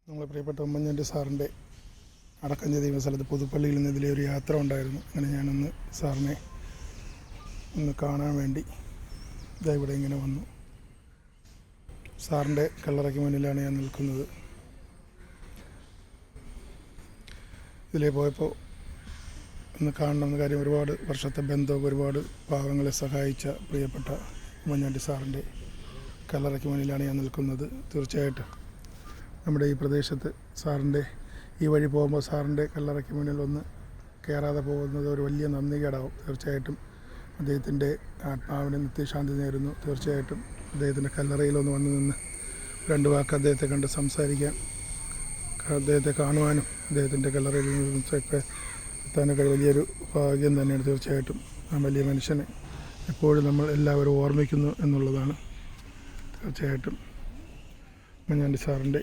നമ്മളെ പ്രിയപ്പെട്ട ഉമ്മൻചാണ്ടി സാറിൻ്റെ അടക്കം ചെയ്ത സ്ഥലത്ത് പുതുപ്പള്ളിയിൽ നിന്ന് ഇതിലെ ഒരു യാത്ര ഉണ്ടായിരുന്നു. അങ്ങനെ ഞാനൊന്ന് സാറിനെ ഒന്ന് കാണാൻ വേണ്ടി ഇവിടെ ഇങ്ങനെ വന്നു. സാറിൻ്റെ കല്ലറയ്ക്ക് മുന്നിലാണ് ഞാൻ നിൽക്കുന്നത്. ഇതിലേ പോയപ്പോൾ ഒന്ന് കാണണമെന്ന കാര്യം, ഒരുപാട് വർഷത്തെ ബന്ധമൊക്കെ ഒരുപാട് പാവങ്ങളെ സഹായിച്ച പ്രിയപ്പെട്ട ഉമ്മൻചാണ്ടി സാറിൻ്റെ കല്ലറയ്ക്ക് മുന്നിലാണ് ഞാൻ നിൽക്കുന്നത്. തീർച്ചയായിട്ടും നമ്മുടെ ഈ പ്രദേശത്ത് സാറിൻ്റെ ഈ വഴി പോകുമ്പോൾ സാറിൻ്റെ കല്ലറയ്ക്ക് മുന്നിൽ ഒന്ന് കയറാതെ പോകുന്നത് ഒരു വലിയ നന്ദികേടാവും. തീർച്ചയായിട്ടും അദ്ദേഹത്തിൻ്റെ ആത്മാവിന് നിത്യശാന്തി നേരുന്നു. തീർച്ചയായിട്ടും അദ്ദേഹത്തിൻ്റെ കല്ലറയിലൊന്ന് വന്ന് നിന്ന് രണ്ട് വാക്ക് അദ്ദേഹത്തെ കണ്ട് സംസാരിക്കാൻ, അദ്ദേഹത്തെ കാണുവാനും അദ്ദേഹത്തിൻ്റെ കല്ലറയിൽ നിന്നൊക്കെ എത്താനൊക്കെ വലിയൊരു ഭാഗ്യം തന്നെയാണ്. തീർച്ചയായിട്ടും ആ വലിയ മനുഷ്യനെ എപ്പോഴും നമ്മൾ എല്ലാവരും ഓർമ്മിക്കുന്നു എന്നുള്ളതാണ്. തീർച്ചയായിട്ടും ഉമ്മൻചാണ്ടി സാറിൻ്റെ